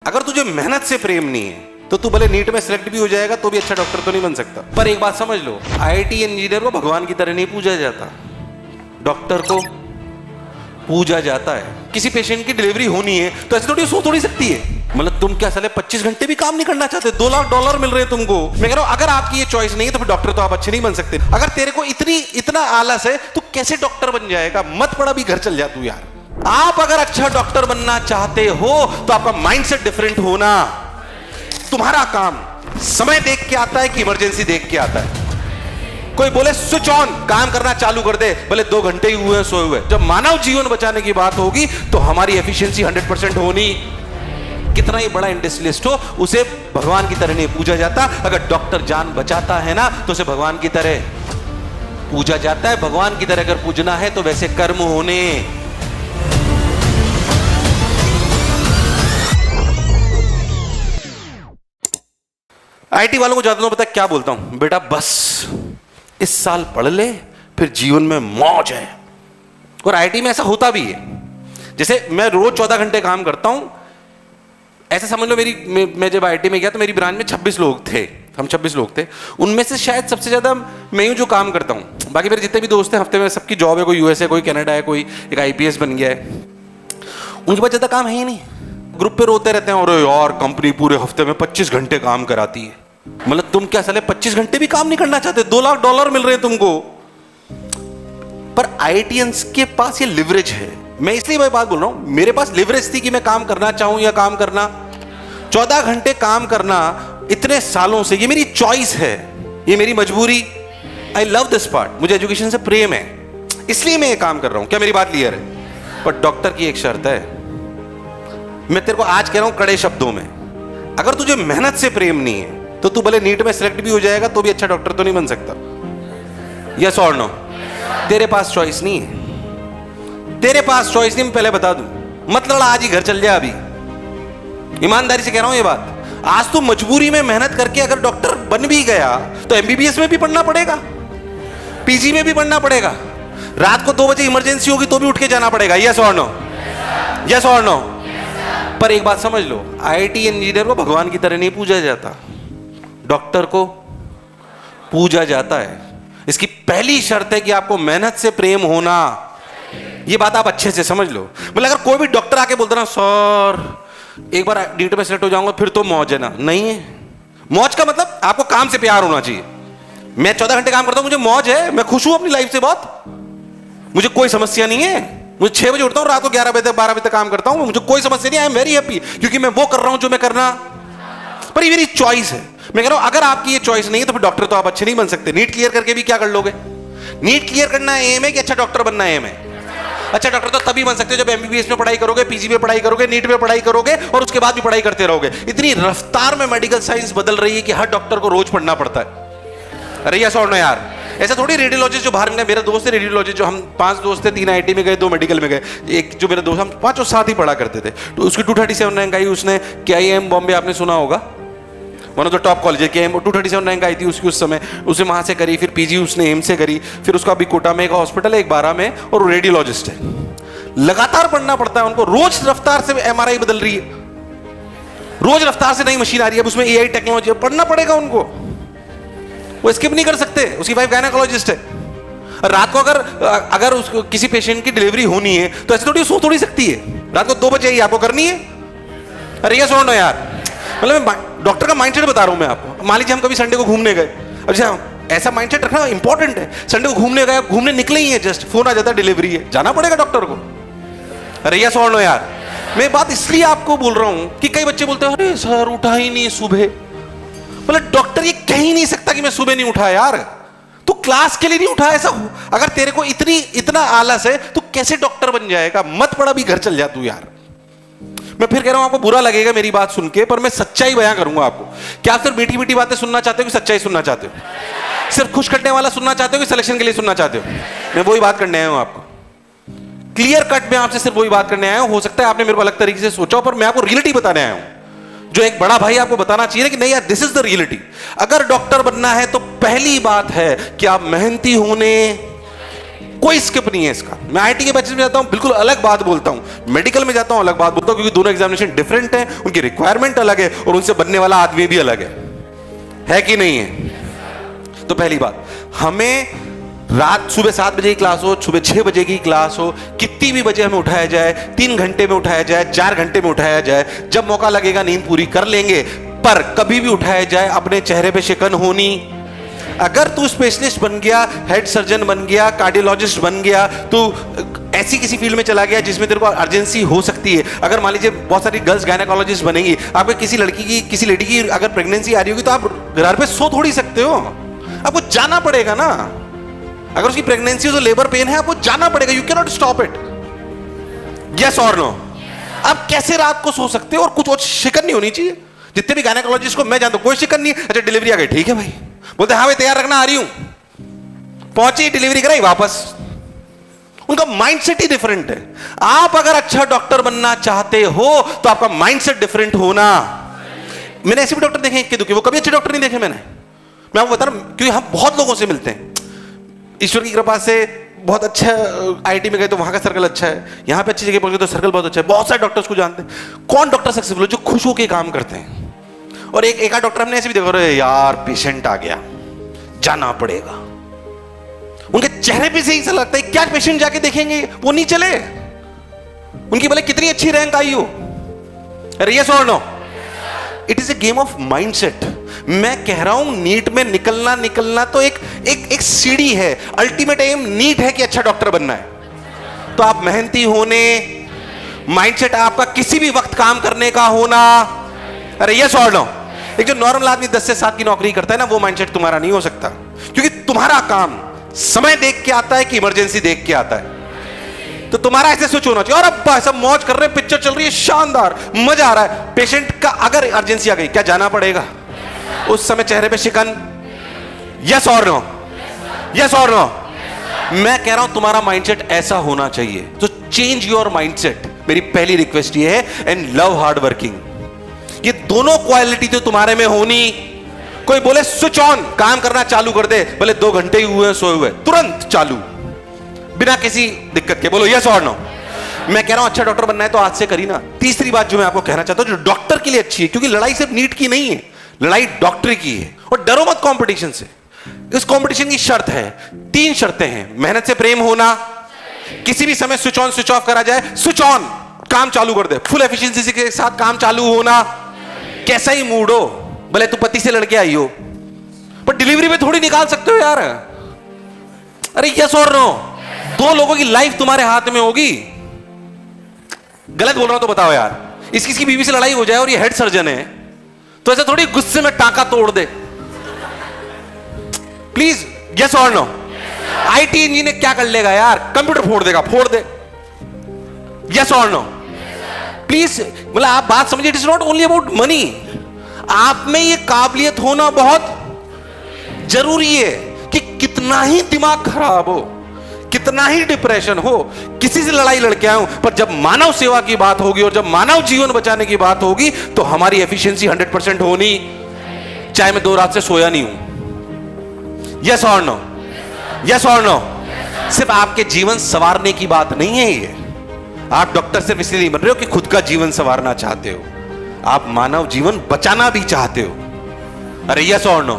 अगर तुझे मेहनत से प्रेम नहीं है तो तू भले नीट में सिलेक्ट भी हो जाएगा तो भी अच्छा डॉक्टर तो नहीं बन सकता। पर एक बात समझ लो, आईआईटी इंजीनियर को भगवान की तरह नहीं पूजा जाता, डॉक्टर को पूजा जाता है। किसी पेशेंट की डिलीवरी होनी है तो ऐसे थोड़ी सो थोड़ी सकती है। मतलब तुम क्या साले 25 घंटे भी काम नहीं करना चाहते? $2 लाख मिल रहे हैं तुमको। मैं कह रहा हूं अगर आपकी ये चॉइस नहीं है तो फिर डॉक्टर तो आप अच्छे नहीं बन सकते। अगर तेरे को इतना आलस है तो कैसे डॉक्टर बन जाएगा? मत पड़ा भी घर चल जा तू यार। आप अगर अच्छा डॉक्टर बनना चाहते हो तो आपका माइंडसेट डिफरेंट होना। तुम्हारा काम समय देख के आता है कि इमरजेंसी देख के आता है? कोई बोले स्विच ऑन, काम करना चालू कर दे, भले 2 घंटे ही हुए सोए हुए। जब मानव जीवन बचाने की बात होगी तो हमारी एफिशिएंसी 100% होनी। कितना ही बड़ा इंडस्ट्रियलिस्ट हो, उसे भगवान की तरह नहीं पूजा जाता। अगर डॉक्टर जान बचाता है ना तो उसे भगवान की तरह पूजा जाता है। भगवान की तरह अगर पूजना है तो वैसे कर्म होने। आईटी वालों को ज्यादा तो पता क्या बोलता हूं, बेटा बस इस साल पढ़ ले फिर जीवन में मौज है। और आईटी में ऐसा होता भी है। जैसे मैं रोज 14 घंटे काम करता हूं, ऐसा समझ लो मैं जब आईटी में गया तो मेरी ब्रांच में 26 लोग थे, हम 26 लोग थे। उनमें से शायद सबसे ज्यादा मैं हूं जो काम करता हूं। बाकी मेरे जितने भी दोस्त हैं हफ्ते में सबकी जॉब है, कोई यूएस है, कोई कनाडा है, कोई एक आईपीएस बन गया है। उनके पास ज्यादा काम है ही नहीं। ग्रुप पे रोते रहते हैं, और यार कंपनी पूरे हफ्ते में 25 घंटे काम कराती है। मतलब तुम क्या साले 25 घंटे भी काम नहीं करना चाहते? $2 लाख मिल रहे हैं तुमको। पर आईआईटियंस के पास ये लिवरेज है। मैं इसलिए भाई बात बोल रहा हूं, मेरे पास लिवरेज थी कि मैं काम करना चाहूं या काम करना। 14 घंटे काम करना इतने सालों से ये मेरी चॉइस है, ये मेरी मजबूरी। आई लव दिस पार्ट, मुझे एजुकेशन से प्रेम है, इसलिए मैं ये काम कर रहा हूं। क्या मेरी बात क्लियर है? पर डॉक्टर की एक शर्त है, मैं तेरे को आज कह रहा हूं कड़े शब्दों में, अगर तुझे मेहनत से प्रेम नहीं है तो तू भले नीट में सिलेक्ट भी हो जाएगा तो भी अच्छा डॉक्टर तो नहीं बन सकता। यस और नो? तेरे पास चॉइस नहीं है, तेरे पास चॉइस नहीं। मैं पहले बता दूं, मत लड़ा, आज ही घर चल जा। अभी ईमानदारी से कह रहा हूं ये बात। आज तू मजबूरी में मेहनत करके अगर डॉक्टर बन भी गया तो एमबीबीएस में भी पढ़ना पड़ेगा, पीजी में भी पढ़ना पड़ेगा, रात को 2 बजे इमरजेंसी होगी तो भी उठ के जाना पड़ेगा। यस और नो? यस और नो? पर एक बात समझ लो, आईआईटी इंजीनियर को भगवान की तरह नहीं पूजा जाता, डॉक्टर को पूजा जाता है। इसकी पहली शर्त है कि आपको मेहनत से प्रेम होना। ये बात आप अच्छे से समझ लो। मतलब अगर कोई भी डॉक्टर आके बोलता ना सर एक बार नीट में सेलेक्ट हो जाऊंगा फिर तो मौज है ना, नहीं है। मौज का मतलब आपको काम से प्यार होना चाहिए। मैं 14 घंटे काम करता हूं, मुझे मौज है, मैं खुश हूं अपनी लाइफ से बहुत, मुझे कोई समस्या नहीं है। मुझे 6 बजे उठता हूं, रात को 11 बजे तक 12 बजे तक काम करता हूं, मुझे कोई समस्या नहीं। आई एम वेरी हैप्पी क्योंकि मैं वो कर रहा हूं जो मैं करना। पर ये मेरी चॉइस है। मैं कह रहा हूं अगर आपकी ये चॉइस नहीं है तो फिर डॉक्टर तो आप अच्छे नहीं बन सकते। नीट क्लियर करके भी क्या कर लोगे? नीट क्लियर करना एम है कि अच्छा डॉक्टर बनना एम है? अच्छा डॉक्टर तो तभी बन सकते हो जब एमबीबीएस में पढ़ाई करोगे, पीजी में पढ़ाई करोगे, नीट में पढ़ाई करोगे और उसके बाद भी पढ़ाई करते रहोगे। इतनी रफ्तार में मेडिकल साइंस बदल रही है कि हर डॉक्टर को रोज पढ़ना पड़ता है। अरे यस और नो यार? ऐसा थोड़ी रेडियोलॉजिस्ट जो बाहर गए, मेरा दोस्त है रेडियोलॉजिस्ट, जो हम 5 दोस्त थे, 3 आईटी में गए, 2 मेडिकल में गए। एक जो मेरा दोस्त, हम 5 साथ ही पढ़ा करते थे। तो उसकी 237 रैंक आई, उसने KIM बॉम्बे आपने सुना होगा, one of the top college है KIM, 237 रैंक आई थी उसकी उस समय। उसने वहां से करी, फिर पीजी उसने एम से करी, फिर उसका अभी कोटा में एक हॉस्पिटल है, एक 12 में, और वो रेडियोलॉजिस्ट है। लगातार पढ़ना पड़ता है उनको, रोज रफ्तार से एमआरआई बदल रही है, रोज रफ्तार से नई मशीन आ रही है, अब उसमें एआई टेक्नोलॉजी, पढ़ना पड़ेगा उनको, वो स्किप नहीं कर सकते। उसकी वाइफ गायनेकोलॉजिस्ट है। रात को अगर उसको किसी पेशेंट की डिलीवरी होनी है तो ऐसे थोड़ी सो थोड़ी सकती है, रात को 2 बजे ही आपको करनी है। अरे ये सुनो यार, मतलब मैं डॉक्टर का माइंडसेट बता रहा हूं मैं आपको। मान लीजिए हम कभी संडे को घूमने गए, अच्छा ऐसा माइंडसेट रखना इंपॉर्टेंट है। संडे को घूमने गए, घूमने निकले ही है, जस्ट फोन आ जाता है डिलीवरी है, जाना पड़ेगा डॉक्टर को। अरे ये सुनो यार, मैं बात इसलिए आपको बोल रहा हूं कि कई बच्चे बोलते हैं अरे सर उठा ही नहीं सुबह। मतलब डॉक्टर ये कह ही नहीं सकता कि मैं सुबह नहीं उठा यार, तू क्लास के लिए नहीं उठा। ऐसा अगर तेरे को इतना आलस है तो कैसे डॉक्टर बन जाएगा? मत पड़ा भी घर चल जा तू यार। मैं फिर कह रहा हूं आपको बुरा लगेगा मेरी बात सुन के, पर मैं सच्चाई बयां करूंगा आपको। क्या आप सिर्फ मीठी मीठी बातें सुनना चाहते हो कि सच्चाई सुनना चाहते हो? सिर्फ खुश करने वाला सुनना चाहते हो कि सिलेक्शन के लिए सुनना चाहते हो? मैं वही बात करने आया हूं आपको, क्लियर कट में आपसे सिर्फ वही बात करने आया हूं। हो सकता है आपने मेरे को अलग तरीके से सोचा हो, पर मैं आपको रियलिटी बताने आया हूं जो एक बड़ा भाई आपको बताना चाहिए कि नहीं यार, दिस इज द रियलिटी। अगर डॉक्टर बनना है तो पहली बात है कि आप मेहनती होने कोई स्किप नहीं है इसका। मैं आईटी के बैचेस में जाता हूं, बिल्कुल अलग बात बोलता हूं, मेडिकल में जाता हूं, अलग बात बोलता हूं, क्योंकि दोनों एग्जामिनेशन डिफरेंट है, उनकी रिक्वायरमेंट अलग है और उनसे बनने वाला आदमी भी अलग है कि नहीं है? तो पहली बात, हमें रात सुबह 7 बजे की क्लास हो, सुबह 6 बजे की क्लास हो, कितनी भी बजे हमें उठाया जाए, 3 घंटे में उठाया जाए, 4 घंटे में उठाया जाए, जब मौका लगेगा नींद पूरी कर लेंगे, पर कभी भी उठाया जाए अपने चेहरे पे शिकन होनी। अगर तू स्पेशलिस्ट बन गया, हेड सर्जन बन गया, कार्डियोलॉजिस्ट बन गया, तू ऐसी किसी फील्ड में चला गया जिसमें तेरे को अर्जेंसी हो सकती है, अगर मान लीजिए बहुत सारी गर्ल्स गायनेकोलॉजिस्ट बनेंगी, आपको किसी लड़की की, किसी लेडी की अगर प्रेगनेंसी आ रही होगी, तो आप घर पे सो थोड़ी सकते हो, आपको जाना पड़ेगा ना। अगर उसकी प्रेगनेंसी हो तो लेबर पेन है, आपको जाना पड़ेगा, you can not stop it. Yes और नो? आप कैसे रात को सो सकते हो? और कुछ और शिकन नहीं होनी चाहिए। जितने भी गायनेकोलॉजिस्ट को मैं जानता हूं, कोई शिकन नहीं। अच्छा डिलीवरी आ गई, ठीक है भाई, बोलते हाँ भाई तैयार रखना, आ रही हूं, पहुंची, डिलीवरी कराई, वापस। उनका माइंडसेट ही डिफरेंट है। आप अगर अच्छा डॉक्टर बनना चाहते हो तो आपका माइंडसेट डिफरेंट होना। मैंने ऐसे भी डॉक्टर देखे इक्के दुखे, वो कभी अच्छे डॉक्टर नहीं देखे मैंने। मैं आपको बता रहा हूं, क्योंकि हम बहुत लोगों से मिलते हैं, ईश्वर की कृपा से बहुत अच्छा आईटी में गए तो वहां का सर्कल अच्छा है, यहां पे अच्छी जगह पहुंच गए तो सर्कल बहुत अच्छा है, बहुत सारे डॉक्टर्स को जानते हैं। कौन डॉक्टर सक्सेसफुल है? जो खुश होकर काम करते हैं। और एक आध डॉक्टर हमने ऐसे भी देखा, अरे यार पेशेंट आ गया, जाना पड़ेगा, उनके चेहरे पे से ही ऐसा लगता है क्या पेशेंट जाके देखेंगे, वो नहीं चले, उनकी भले कितनी अच्छी रैंक आई हो। अरे यस और no? It is a game of mindset. मैं कह रहा हूं नीट में निकलना तो एक सीढ़ी है, अल्टीमेट एम नीट है कि अच्छा डॉक्टर बनना है। तो आप मेहनती होने, माइंडसेट आपका किसी भी वक्त काम करने का होना। अरे यस और नो? एक जो नॉर्मल आदमी 10 से 7 की नौकरी करता है ना, वो माइंडसेट तुम्हारा नहीं हो सकता, क्योंकि तुम्हारा काम समय देख के आता है कि इमरजेंसी देख के आता है। तो तुम्हारा ऐसे सोच होना चाहिए, और अब सब मौज कर रहे हैं, पिक्चर चल रही है, शानदार, मजा आ रहा है। पेशेंट का अगर इमरजेंसी आ गई, क्या जाना पड़ेगा? उस समय चेहरे पे शिकन? यस और नो? यस और नो? मैं कह रहा हूं तुम्हारा माइंडसेट ऐसा होना चाहिए। तो चेंज योर माइंडसेट, मेरी पहली रिक्वेस्ट ये है, एंड लव हार्ड वर्किंग। ये दोनों क्वालिटी तो तुम्हारे में होनी। कोई बोले स्विच ऑन, काम करना चालू कर दे, भले 2 घंटे ही हुए सोए हुए, तुरंत चालू, बिना किसी दिक्कत के। बोलो यस और नो? मैं कह रहा हूं अच्छा डॉक्टर बनना है तो आज से करी ना। तीसरी बात जो मैं आपको कहना चाहता हूं, जो डॉक्टर के लिए अच्छी है, क्योंकि लड़ाई सिर्फ नीट की नहीं है, लड़ाई डॉक्टरी की है। और डरो मत कंपटीशन से। इस कंपटीशन की शर्त है, 3 शर्तें हैं। मेहनत से प्रेम होना, किसी भी समय स्विच ऑन स्विच ऑफ करा जाए, स्विच ऑन, काम चालू कर दे, फुल एफिशिएंसी के साथ काम चालू होना, कैसा ही मूड हो, भले तू पति से लड़के आई हो, पर डिलीवरी में थोड़ी निकाल सकते हो यार। अरे यस और नो? 2 लोगों की लाइफ तुम्हारे हाथ में होगी। गलत बोल रहा हूं तो बताओ यार। इसकी बीवी से लड़ाई हो जाए और ये हेड सर्जन है, तो ऐसा थोड़ी गुस्से में टांका तोड़ दे। प्लीज यस और नो? आईटी इंजीनियर क्या कर लेगा यार? कंप्यूटर फोड़ देगा, फोड़ दे। यस और नो? प्लीज, मतलब आप बात समझिए, it is not only about money. आप में ये काबिलियत होना बहुत जरूरी है कि कितना ही दिमाग खराब हो, कितना ही डिप्रेशन हो, किसी से लड़ाई लड़के आऊं, पर जब मानव सेवा की बात होगी और जब मानव जीवन बचाने की बात होगी, तो हमारी एफिशिएंसी 100% होनी, चाहे मैं 2 रात से सोया नहीं हूं। यस और नो? यस और नो? सिर्फ आपके जीवन संवारने की बात नहीं है ये। आप डॉक्टर सिर्फ इसलिए नहीं बन रहे हो कि खुद का जीवन संवारना चाहते हो, आप मानव जीवन बचाना भी चाहते हो। अरे यस और नो?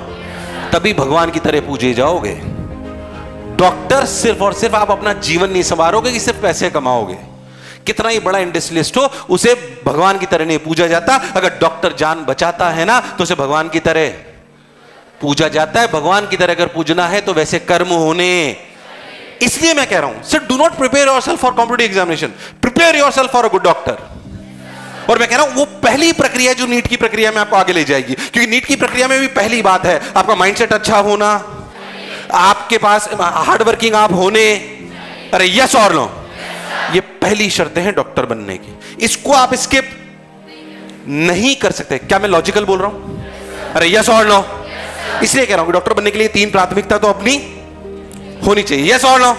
तभी भगवान की तरह पूजे जाओगे। डॉक्टर सिर्फ और सिर्फ आप अपना जीवन नहीं संवारोगे कि सिर्फ पैसे कमाओगे। कितना ही बड़ा इंडस्ट्रियलिस्ट हो, उसे भगवान की तरह नहीं पूजा जाता। अगर डॉक्टर जान बचाता है ना, तो उसे भगवान की तरह पूजा जाता है। भगवान की तरह अगर पूजना है तो वैसे कर्म होने। इसलिए मैं कह रहा हूं, so do not prepare yourself for competitive examination, prepare yourself for a good doctor. और मैं कह रहा हूं वो पहली प्रक्रिया जो नीट की प्रक्रिया में आपको आगे ले जाएगी, क्योंकि नीट की प्रक्रिया में भी पहली बात है आपका माइंडसेट अच्छा होना, आपके पास हार्ड वर्किंग आप होने। अरे यस और नो? ये पहली शर्तें हैं डॉक्टर बनने की। इसको आप स्किप नहीं कर सकते। क्या मैं लॉजिकल बोल रहा हूं? अरे यस और नो? इसलिए कह रहा हूं कि डॉक्टर बनने के लिए 3 प्राथमिकता तो अपनी होनी चाहिए। यस और नो?